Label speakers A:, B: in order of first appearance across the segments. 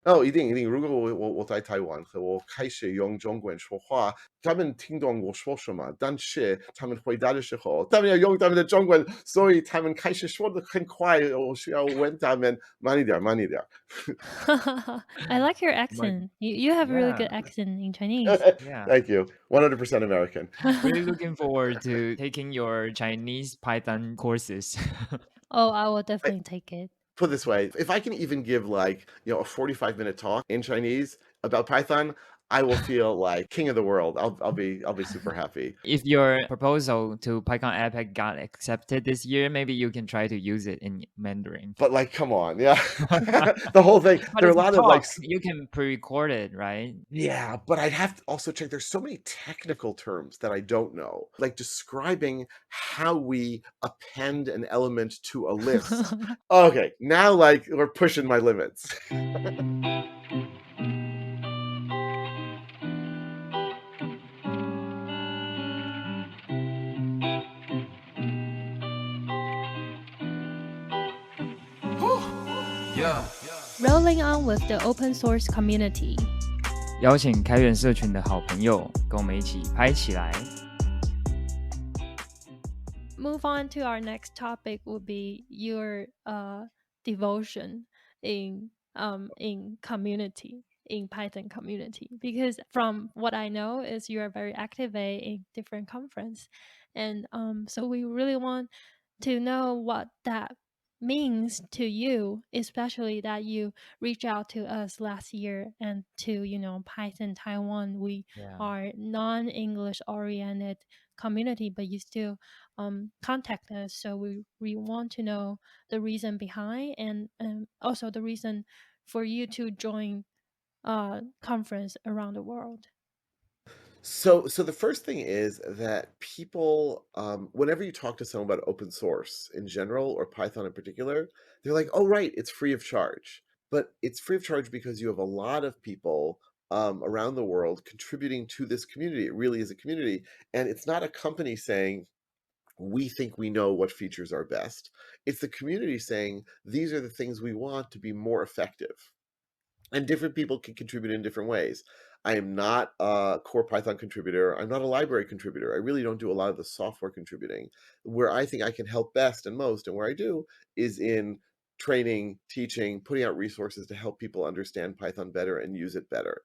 A: 哦，一定，如果我在台湾和我开始用中文说话，他们听懂我说什么，但是他们回答的时候，他们要用他们的中文，所以他们开始说的很快，我需要问他们慢一点，慢一点。
B: I like your
C: But
B: accent. You have a really
C: yeah,
B: good accent in Chinese.
C: yeah.
A: Thank you. 100% American.
C: Really looking forward to taking your Chinese Python courses.
B: Oh, I will
A: I,
B: definitely take it.
A: put it this way, if I can even give like, a 45-minute talk in Chinese about Python, I will feel like king of the world. I'll be super happy.
C: If your proposal to PyCon Epic got accepted this year, maybe you can try to use it in Mandarin.
A: But like, come on, yeah. The whole thing.
C: But
A: There are a
C: it's a
A: lot of like
C: talk. You can pre-record it, right?
A: yeah, but I'd have to also check. There's so many technical terms that I don't know, like describing how we append an element to a list. Okay, now like we're pushing my limits.
C: Yeah.
B: Rolling on with the open source community.
C: 邀请开源社群的好朋友跟我们一起拍起来。
B: Move on to our next topic would be your devotion in community, in Python community, because from what I know is you are very active in different conference, and so we really want to know what that means to you, especially that you reach out to us last year and to Python Taiwan. We
C: Yeah.
B: are non-English oriented community, but you still contact us, so we want to know the reason behind, and also the reason for you to join conference around the world.
A: So the first thing is that people, whenever you talk to someone about open source in general or Python in particular, they're like, "Oh, right, it's free of charge." But it's free of charge because you have a lot of people around the world contributing to this community. It really is a community, and it's not a company saying, we think we know what features are best. It's the community saying, these are the things we want to be more effective. And different people can contribute in different ways. I am not a core Python contributor. I'm not a library contributor. I really don't do a lot of the software contributing. Where I think I can help best and most, and where I do, is in training, teaching, putting out resources to help people understand Python better and use it better.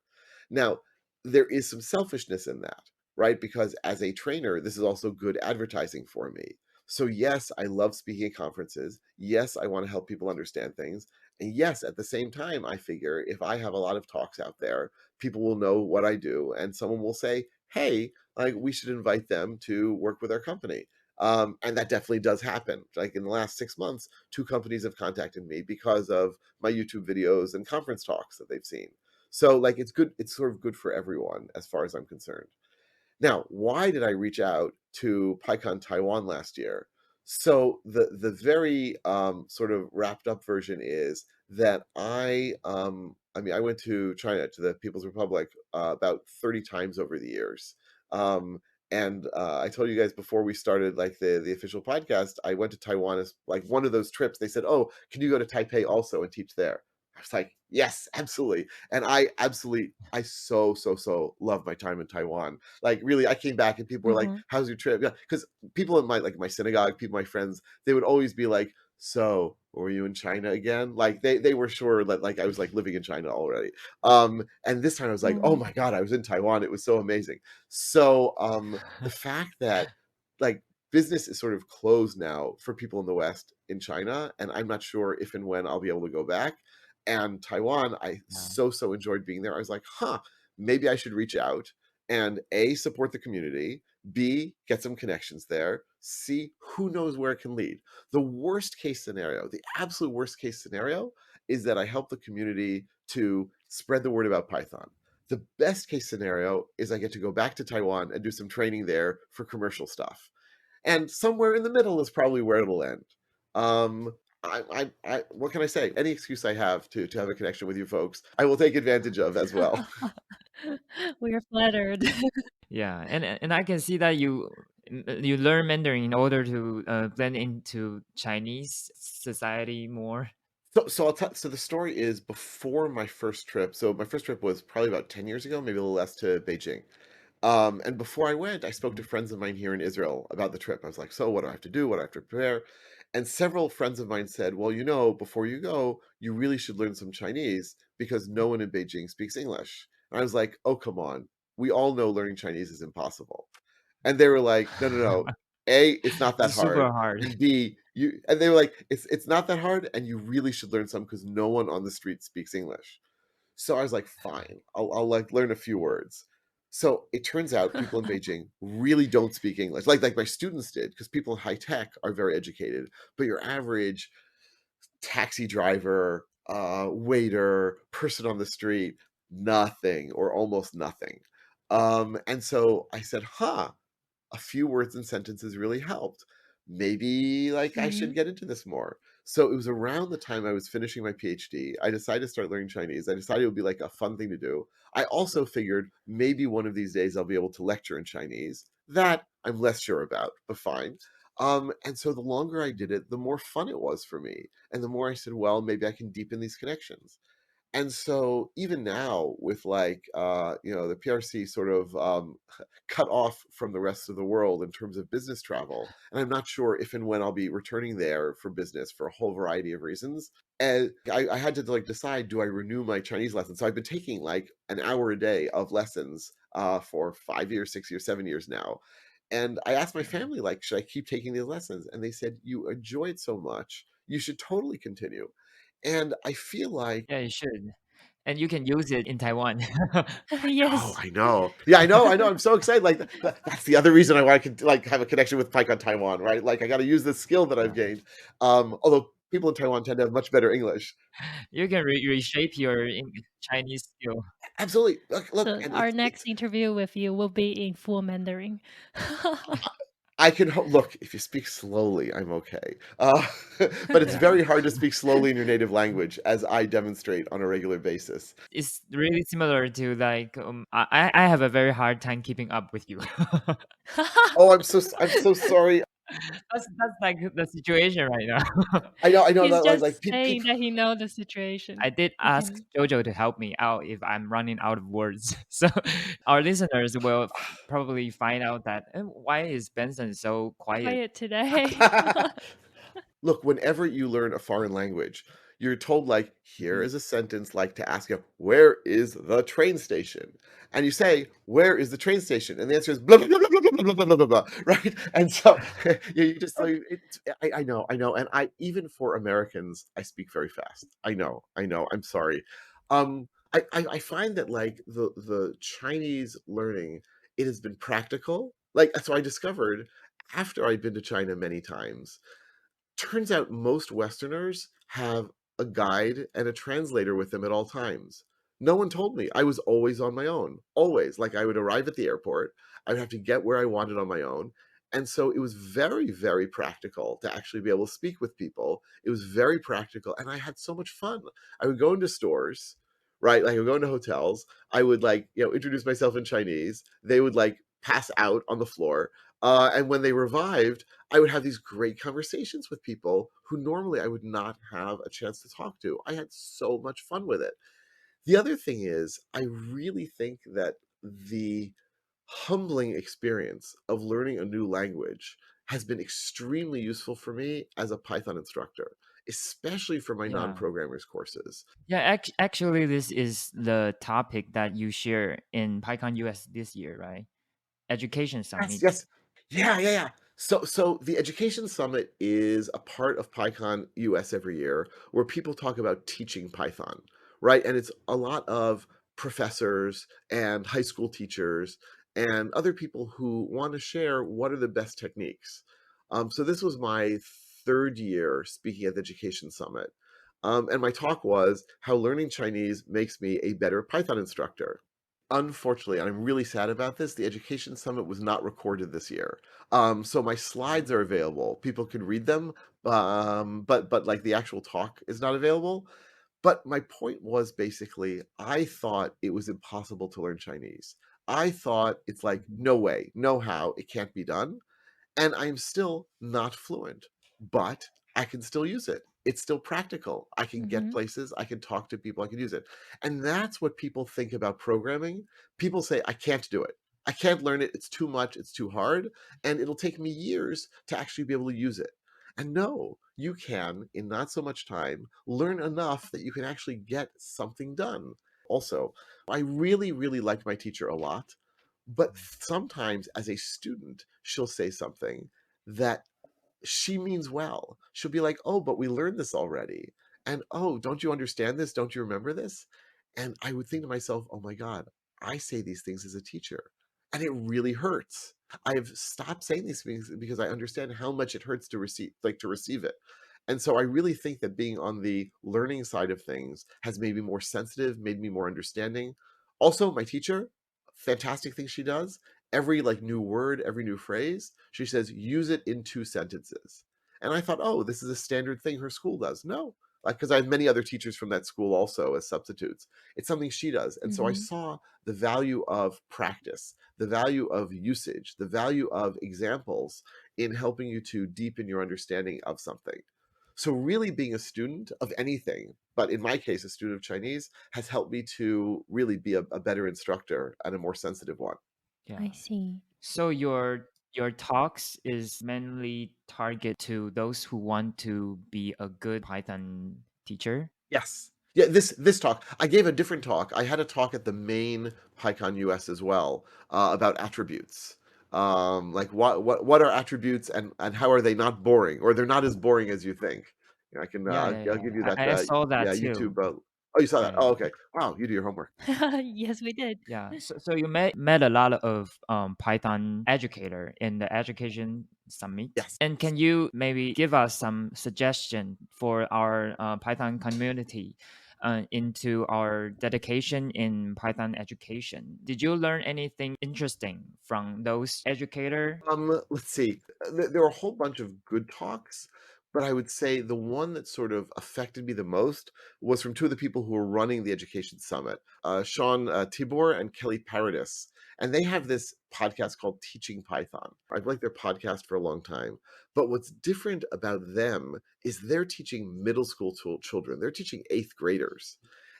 A: Now, there is some selfishness in that, right? Because as a trainer, this is also good advertising for me. So, yes, I love speaking at conferences. Yes, I want to help people understand things. And yes, at the same time, I figure if I have a lot of talks out there, people will know what I do, and someone will say, "Hey, like we should invite them to work with our company." And that definitely does happen. Like in the last 6 months, 2 companies have contacted me because of my YouTube videos and conference talks that they've seen. So, like, it's good. It's sort of good for everyone, as far as I'm concerned. Now, why did I reach out to PyCon Taiwan last year? So the very sort of wrapped up version is that I went to China, to the People's Republic, about 30 times over the years. And I told you guys before we started like the official podcast, I went to Taiwan as like one of those trips. They said, "Oh, can you go to Taipei also and teach there?" I was like, "Yes, absolutely." And I so love my time in Taiwan. Like, really, I came back and people were like,
B: Mm-hmm.
A: "How's your trip?" Yeah, because people in my synagogue, people, my friends, they would always be like, "So, were you in China again?" Like they were sure that like I was like living in China already. And this time I was like, "Oh
B: Mm-hmm.
A: my god, I was in Taiwan. It was so amazing." So the fact that like business is sort of closed now for people in the West in China, and I'm not sure if and when I'll be able to go back. And Taiwan, I
C: Yeah.
A: so enjoyed being there. I was like, huh, maybe I should reach out and A, support the community, B, get some connections there, C, who knows where it can lead. The worst case scenario, the absolute worst case scenario, is that I help the community to spread the word about Python. The best case scenario is I get to go back to Taiwan and do some training there for commercial stuff. And somewhere in the middle is probably where it'll end. Um, what can I say? Any excuse I have to have a connection with you folks, I will take advantage of as well.
B: We are flattered.
C: Yeah, and I can see that you learn Mandarin in order to blend into Chinese society more.
A: So the story is before my first trip. So my first trip was probably about 10 years ago, maybe a little less, to Beijing. And before I went, I spoke to
C: Mhm.
A: friends of mine here in Israel about the trip. I was like, "So what do I have to do? What do I have to prepare?" And several friends of mine said, "Well, before you go, you really should learn some Chinese because no one in Beijing speaks English." And I was like, "Oh, come on. We all know learning Chinese is impossible." And they were like, "No, no, no. A, it's not that
C: It's super
A: hard.
C: hard.
A: And B, and they were like, it's not that hard, and you really should learn some because no one on the street speaks English." So I was like, "Fine, I'll like learn a few words." So it turns out people in Beijing really don't speak English, like my students did, because people in high tech are very educated, but your average taxi driver, waiter, person on the street, nothing or almost nothing. And so I said, "Huh, a few words and sentences really helped. Maybe like I should
B: Mhm.
A: get into this more." So it was around the time I was finishing my PhD. I decided to start learning Chinese. I decided it would be like a fun thing to do. I also figured maybe one of these days I'll be able to lecture in Chinese. That I'm less sure about, but fine. And so the longer I did it, the more fun it was for me. And the more I said, well, maybe I can deepen these connections. And so even now with like the PRC sort of cut off from the rest of the world in terms of business travel, and I'm not sure if and when I'll be returning there for business for a whole variety of reasons. And I had to like decide, do I renew my Chinese lessons? So I've been taking like an hour a day of lessons for 5 years, 6 years, 7 years now. And I asked my family, like, should I keep taking these lessons? And they said, you enjoy it so much, you should totally continue. And I feel like
C: Yeah, you should. And you can use it in Taiwan.
B: Yes.
A: I know. Yeah, I know, I'm so excited, like, that's the other reason I could, like, have a connection with PyCon Taiwan, right? Like, I gotta use this skill that I've
C: Yeah.
A: gained, although people in Taiwan tend to have much better English.
C: You can reshape your Chinese skill.
A: Absolutely. Look,
B: So
A: and
B: our
A: it's
B: next interview with you will be in full Mandarin.
A: I can look, if you speak slowly, I'm okay, but it's
C: Yeah.
A: very hard to speak slowly in your native language, as I demonstrate on a regular basis.
C: It's really similar to like I have a very hard time keeping up with you.
A: Oh, I'm so sorry.
C: That's like the situation right now.
A: I know
B: He's
A: that,
B: just
A: peop
B: saying that he know the situation.
C: I did
B: He
C: ask
B: can
C: Jojo to help me out if I'm running out of words. So our listeners will probably find out that why is Benson so quiet?
B: quiet today.
A: Look, whenever you learn a foreign language, you're told, like, here
C: Mhm.
A: is a sentence like to ask you, where is the train station? And you say, where is the train station? And the answer is blah, blah, blah, blah, blah, blah, blah, blah, blah, blah, right? And so you just, so I know. And even for Americans, I speak very fast. I know. I'm sorry. I find that like the Chinese learning, it has been practical. Like, so I discovered after I'd been to China many times, turns out most Westerners have a guide and a translator with them at all times. No one told me. I was always on my own. Always. Like I would arrive at the airport, I would have to get where I wanted on my own. And so it was very, very practical to actually be able to speak with people. It was very practical. And I had so much fun. I would go into stores, right? Like I would go into hotels. I would like, introduce myself in Chinese. They would like pass out on the floor. And when they revived, I would have these great conversations with people who normally I would not have a chance to talk to. I had so much fun with it. The other thing is, I really think that the humbling experience of learning a new language has been extremely useful for me as a Python instructor, especially for my non
C: Yeah.
A: programmers courses.
C: Yeah, actually this is the topic that you share in PyCon US this year, right? Education
A: Yes,
C: Summit.
A: yes. Yeah. So the Education Summit is a part of PyCon US every year where people talk about teaching Python, right? And it's a lot of professors and high school teachers and other people who want to share what are the best techniques. So this was my third year speaking at the Education Summit. And my talk was how learning Chinese makes me a better Python instructor. Unfortunately, and I'm really sad about this, the Education Summit was not recorded this year. So my slides are available. People can read them, but like the actual talk is not available. But my point was basically, I thought it was impossible to learn Chinese. I thought it's like,
C: Mhm.
A: no way, no how, it can't be done. And I'm still not fluent, but I can still use it. it's still practical. I can get
B: Mhm.
A: places, I can talk to people, I can use it. And that's what people think about programming. People say, I can't do it. I can't learn it. It's too much. It's too hard. And it'll take me years to actually be able to use it. And no, you can, in not so much time, learn enough that you can actually get something done. Also, I really, really liked my teacher a lot. But sometimes as a student, she'll say something that she means well. She'll be like, "Oh, but we learned this already." And, "Oh, don't you understand this? Don't you remember this?" And I would think to myself, "Oh my God, I say these things as a teacher, and it really hurts." I've stopped saying these things because I understand how much it hurts to receive it. And so I really think that being on the learning side of things has made me more sensitive, made me more understanding. Also, my teacher, fantastic thing she does, every like new word, every new phrase, she says, use it in 2 sentences. And I thought, oh, this is a standard thing her school does. No, because I have many other teachers from that school also as substitutes. It's something she does. And so I
B: Mhm.
A: saw the value of practice, the value of usage, the value of examples in helping you to deepen your understanding of something. So, really being a student of anything, but in my case, a student of Chinese, has helped me to really be a better instructor and a more sensitive one.
C: Yeah.
B: I see.
C: So your talks is mainly target to those who want to be a good Python teacher?
A: Yes. Yeah, this talk. I gave a different talk. I had a talk at the main PyCon US as well about attributes. Like what are attributes and how are they not boring or they're not as boring as you think. I can
C: Yeah, yeah,
A: I'll
C: yeah.
A: give you that
C: I saw
A: yeah
C: that too.
A: YouTube. Oh, you saw that?
C: Yeah,
A: Oh,
C: yeah.
A: okay. Wow, you do your homework.
B: Yes, we did.
C: Yeah. So you met a lot of Python educator in the education summit.
A: Yes.
C: And can you maybe give us some suggestion for our Python community into our dedication in Python education? Did you learn anything interesting from those educator?
A: Let's see. There were a whole bunch of good talks, but I would say the one that sort of affected me the most was from two of the people who were running the Education Summit, Sean Tibor and Kelly Paradis. And they have this podcast called Teaching Python. I've liked their podcast for a long time. But what's different about them is they're teaching middle school children, they're teaching eighth graders.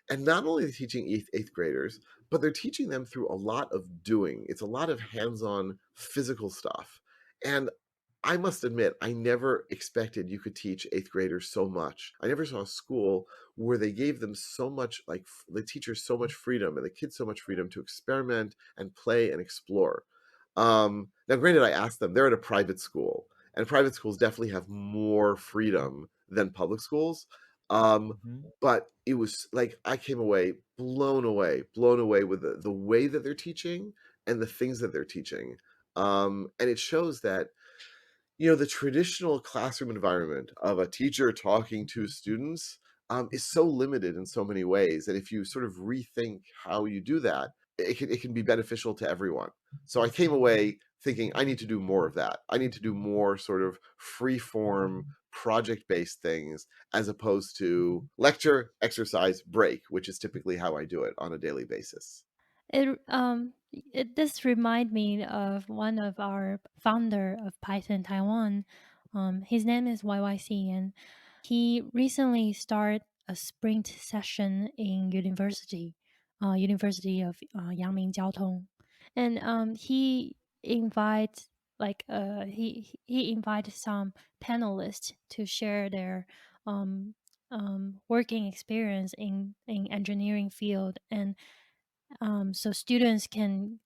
A: And not only are they teaching eighth graders, but they're teaching them through a lot of doing. It's a lot of hands-on physical stuff. And I must admit, I never expected you could teach eighth graders so much. I never saw a school where they gave them so much, like the teachers so much freedom and the kids so much freedom to experiment and play and explore. Now, granted, I asked them, they're at a private school, and private schools definitely have more freedom than public schools. Um,
C: Mhm.
A: but it was like I came away blown away with the way that they're teaching and the things that they're teaching. And it shows that the traditional classroom environment of a teacher talking to students is so limited in so many ways. And if you sort of rethink how you do that, it can be beneficial to everyone. So I came away thinking I need to do more of that. I need to do more sort of free form, project based things as opposed to lecture, exercise, break, which is typically how I do it on a daily basis.
B: It this remind me of one of our founder of Python Taiwan. His name is YYC, and he recently started a sprint session in University of Yangming Jiaotong, and he invites he invited some panelists to share their um, working experience in engineering field, and so students can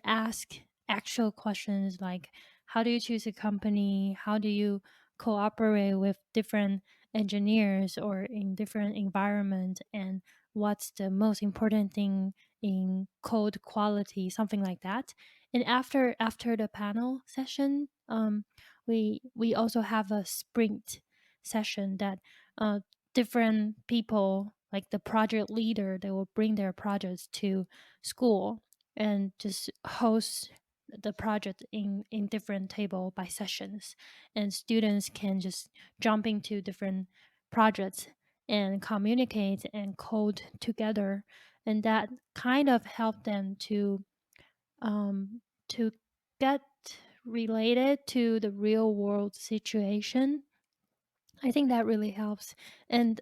B: ask actual questions like how do you choose a company, how do you cooperate with different engineers or in different environment, and what's the most important thing in code quality, something like that. And after the panel session, we also have a sprint session that uh, different people like the project leader, they will bring their projects to school and just host the project in different table by sessions, and students can just jump into different projects and communicate and code together, and that kind of help them to get related to the real world situation I think that really helps. And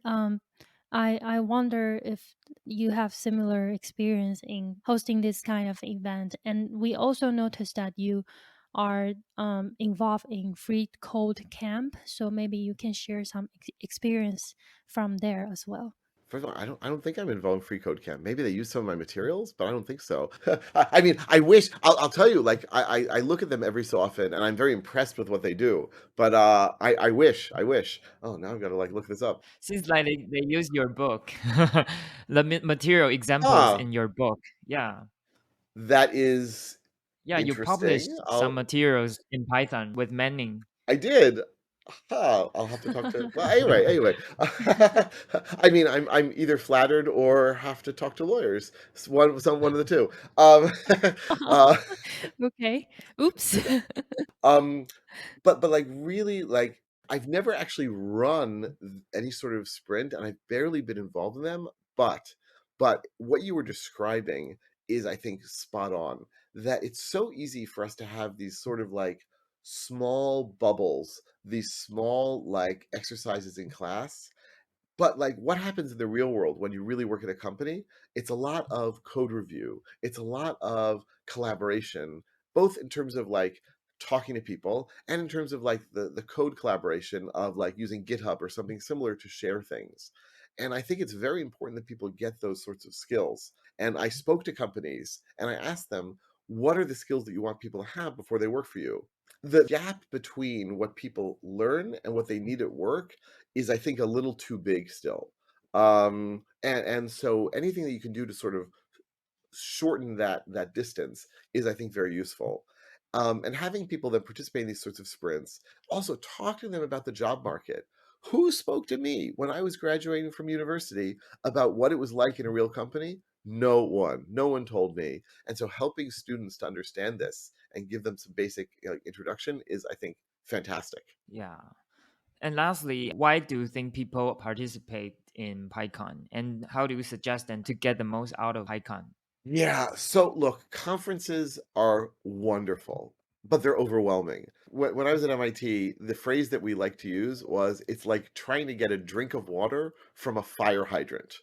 B: I wonder if you have similar experience in hosting this kind of event. And we also noticed that you are involved in free code camp, so maybe you can share some experience from there as well.
A: First of all, I don't think I'm involved in Free Code Camp. Maybe they use some of my materials, but I don't think so. I mean, I wish. I'll tell you. Like, I look at them every so often, and I'm very impressed with what they do. But I wish. I wish. Oh, now I've got to like look this up.
C: Seems like they use your book, the material examples
A: Ah,
C: in your book. Yeah.
A: that is
C: Yeah, you
A: interesting.
C: published some materials in Python with Manning.
A: I did. Huh, I'll have to talk to. Well, anyway. I mean, I'm either flattered or have to talk to lawyers. One of the two. Uh,
B: Okay. Oops.
A: um, but like really like I've never actually run any sort of sprint, and I've barely been involved in them. But what you were describing is, I think, spot on. That it's so easy for us to have these sort of like small bubbles, these small like exercises in class, but, like, what happens in the real world when you really work at a company? It's a lot of code review. It's a lot of collaboration, both in terms of, like, talking to people and in terms of, like, the code collaboration of, like, using GitHub or something similar to share things. And I think it's very important that people get those sorts of skills. And I spoke to companies and I asked them, "What are the skills that you want people to have before they work for you?" The gap between what people learn and what they need at work is, I think, a little too big still. And so anything that you can do to sort of shorten that distance is, I think, very useful. And having people that participate in these sorts of sprints, also talk to them about the job market. Who spoke to me when I was graduating from university about what it was like in a real company? No one. No one told me. And so helping students to understand this and give them some basic, introduction is, I think, fantastic.
C: Yeah. And lastly, why do you think people participate in PyCon? And how do you suggest them to get the most out of PyCon?
A: Yeah. So look, conferences are wonderful, but they're overwhelming. When I was at MIT, the phrase that we like to use was, "It's like trying to get a drink of water from a fire hydrant,"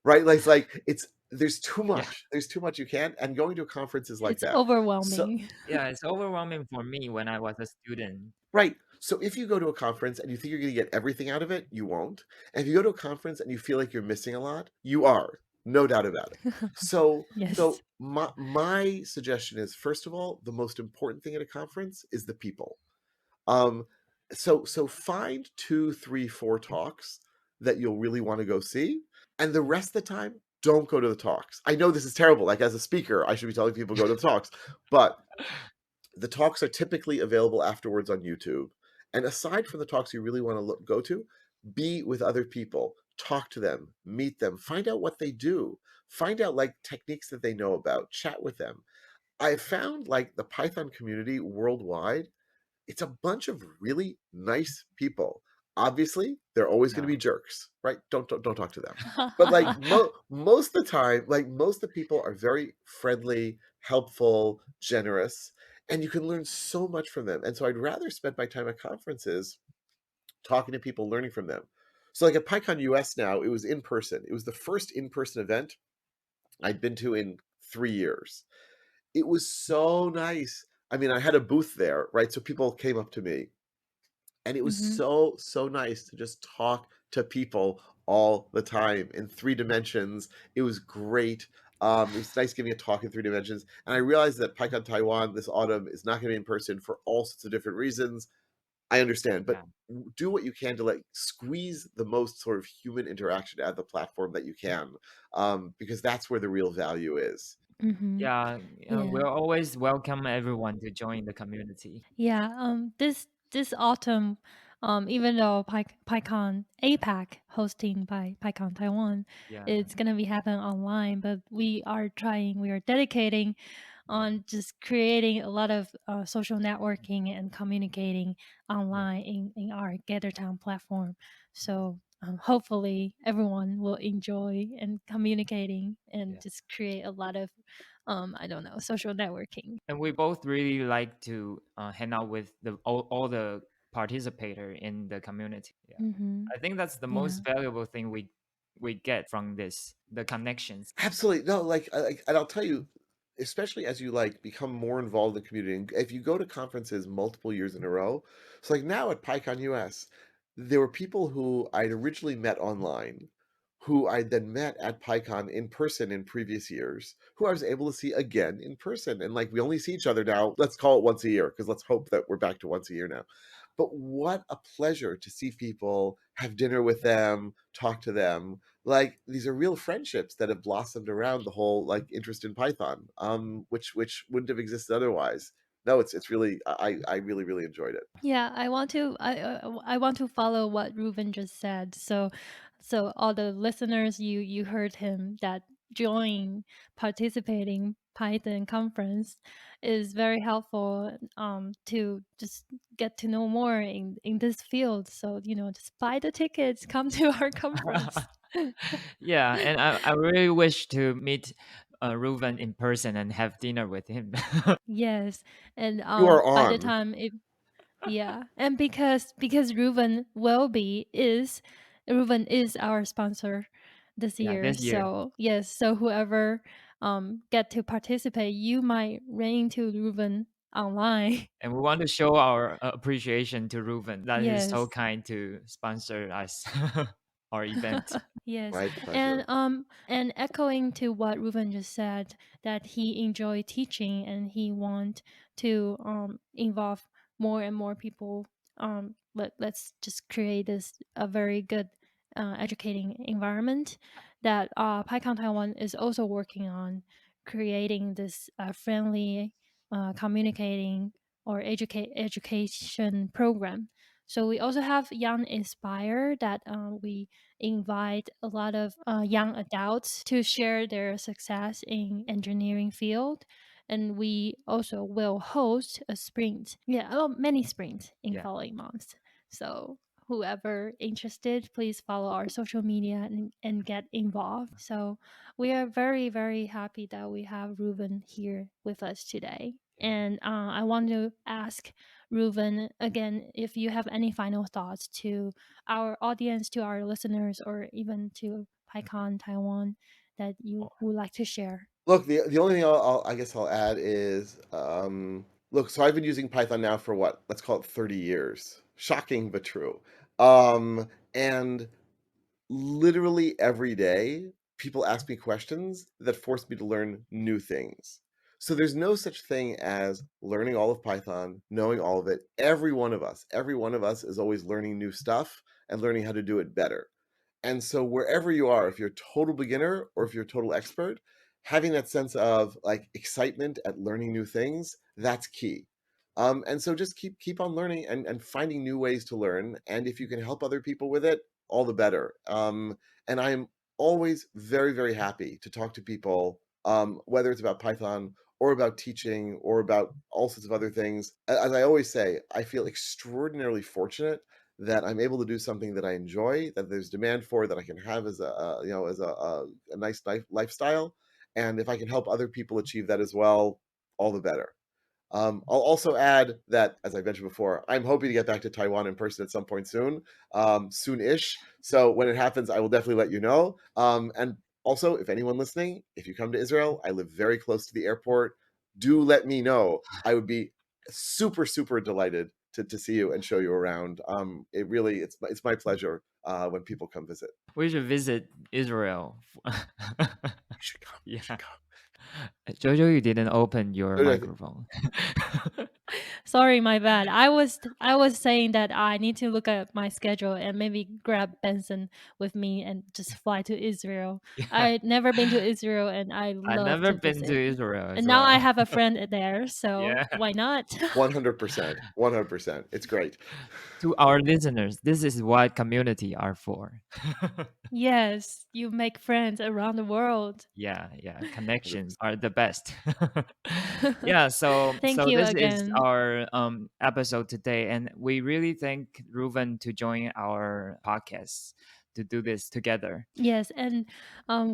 A: right? Like it's there's too
C: Yeah.
A: much. There's too much you can, and going to a conference is like
B: It's
A: that. So
B: overwhelming.
C: Yeah, it's overwhelming for me when I was a student.
A: right. So if you go to a conference and you think you're going to get everything out of it, you won't. And if you go to a conference and you feel like you're missing a lot, you are. No doubt about it. So
B: Yes.
A: so my suggestion is, first of all, the most important thing at a conference is the people. Um so find two, three, four talks that you'll really want to go see, and the rest of the time don't go to the talks. I know this is terrible. Like, as a speaker, I should be telling people go to the talks, but the talks are typically available afterwards on YouTube. And aside from the talks you really want to go to, be with other people, talk to them, meet them, find out what they do, find out like techniques that they know about, chat with them. I found like the Python community worldwide, it's a bunch of really nice people. Obviously, they're always going to
C: Yeah.
A: be jerks, right? Don't talk to them. But like most of the time, like most of the people are very friendly, helpful, generous, and you can learn so much from them. And so I'd rather spend my time at conferences talking to people, learning from them. So like at PyCon US now, it was in person. It was the first in-person event I'd been to in 3 years. It was so nice. I mean, I had a booth there, right? So people came up to me, and it was
B: Hmm.
A: so nice to just talk to people all the time in 3 dimensions. It was great. It was nice giving a talk in 3 dimensions. And I realized that PyCon Taiwan this autumn is not going to be in person for all sorts of different reasons. I understand, but
C: Yeah.
A: do what you can to like squeeze the most sort of human interaction out of the platform that you can, because that's where the real value is.
B: Hmm.
C: Yeah.
B: Yeah.
C: We'll always welcome everyone to join the community.
B: Yeah, this autumn, even though PyCon APAC hosting by PyCon Taiwan,
C: Yeah.
B: it's gonna be happening online, but we are dedicating on just creating a lot of social networking and communicating
C: Yeah.
B: online in our GatherTown platform. So hopefully everyone will enjoy and communicating and
C: Yeah.
B: just create a lot of I don't know, social networking.
C: And we both really like to hang out with all the participator in the community. Yeah,
B: Mm-hmm.
C: I think that's the
B: Yeah.
C: most valuable thing we get from this, the connections.
A: Absolutely. No, like, and I'll tell you, especially as you like become more involved in the community, and if you go to conferences multiple years in a row, so like now at PyCon US, there were people who I'd originally met online, who I then met at PyCon in person in previous years, who I was able to see again in person. And like we only see each other now, let's call it once a year, because let's hope that we're back to once a year now. But what a pleasure to see people, have dinner with them, talk to them. Like these are real friendships that have blossomed around the whole like interest in Python, which wouldn't have existed otherwise. No, it's really I really really enjoyed it.
B: Yeah, I want to follow what Reuven just said. So all the listeners, you heard him that join participating Python conference is very helpful to just get to know more in this field. So just buy the tickets, come to our conference.
C: Yeah, and I really wish to meet Reuven in person and have dinner with him.
B: Yes, and
A: You are
B: by the
A: on,
B: time it yeah, and because Reuven is our sponsor this
C: Yeah,
B: year.
C: this year.
B: So yes, so whoever get to participate, you might run into Reuven online.
C: And we want to show our appreciation to Reuven that he's so
B: Yes.
C: kind to sponsor us, our event.
B: Yes,
A: my pleasure.
B: and echoing to what Ruben just said, that he enjoyed teaching and he want to involve more and more people. Let's just create this a very good educating environment that PyCon Taiwan is also working on creating this friendly communicating or education program. So we also have Young Inspire that we invite a lot of young adults to share their success in engineering field, and we also will host a sprint, many sprints in
C: Yeah.
B: following months. So whoever interested, please follow our social media and get involved. So we are very very happy that we have Reuven here with us today, and I want to ask Reuven again if you have any final thoughts to our audience, to our listeners, or even to PyCon Taiwan that you would like to share.
A: Look, the only thing I guess I'll add is look. So I've been using Python now for what, let's call it 30 years. Shocking but true. And literally every day, people ask me questions that force me to learn new things. So there's no such thing as learning all of Python, knowing all of it. Every one of us is always learning new stuff and learning how to do it better. And so wherever you are, if you're a total beginner or if you're a total expert, having that sense of like excitement at learning new things, that's key. And so just keep on learning and finding new ways to learn. And if you can help other people with it, all the better. And I'm always very, very happy to talk to people, whether it's about Python or about teaching or about all sorts of other things. As I always say, I feel extraordinarily fortunate that I'm able to do something that I enjoy, that there's demand for, that I can have as a nice lifestyle, and if I can help other people achieve that as well, all the better. I'll also add that, as I mentioned before, I'm hoping to get back to Taiwan in person at some point soon, soon-ish. So when it happens, I will definitely let you know. And also, if anyone listening, if you come to Israel, I live very close to the airport. Do let me know. I would be super, super delighted to see you and show you around. It really, it's my pleasure when people come visit.
C: We should visit Israel.
A: You should come. You
C: Yeah.
A: should come.
C: Jojo, you didn't open your microphone.
B: Sorry, my bad. I was saying that I need to look at my schedule and maybe grab Benson with me and just fly to Israel.
C: Yeah.
B: I've never been to Israel and I
C: I've
B: love
C: never
B: to
C: been to
B: visit.
C: Israel
B: And
C: as
B: now I
C: well.
B: have a friend there, so
C: Yeah.
B: why not?
A: 100%. 100%. It's great.
C: To our listeners, this is what community are for.
B: Yes, you make friends around the world.
C: Yeah, yeah,
A: 100%.
C: connections are the best. Yeah, so
B: Thank you
C: this is
B: again.
C: our episode today, and we really thank Reuven to join our podcast to do this together.
B: Yes, and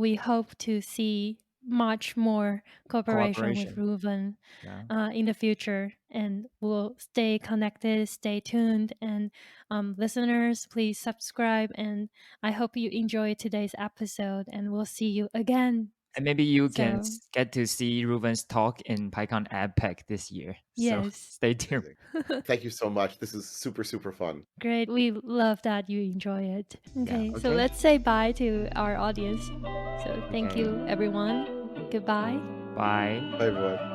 B: we hope to see much more cooperation with
C: Cooperation.
B: Reuven
C: Yeah.
B: in the future, and we'll stay connected, stay tuned, and listeners, please subscribe, and I hope you enjoyed today's episode, and we'll see you again.
C: And maybe you can
B: So
C: get to see Reuven's talk in PyCon AppPack this year. So
B: yes.
C: stay tuned.
A: Amazing. Thank you so much. This is super, super fun.
B: Great. We love that you enjoy it.
C: Yeah.
B: Okay, so
C: Okay.
B: let's say bye to our audience. So thank
C: Okay.
B: you, everyone. Goodbye.
C: Bye.
A: Bye, everyone.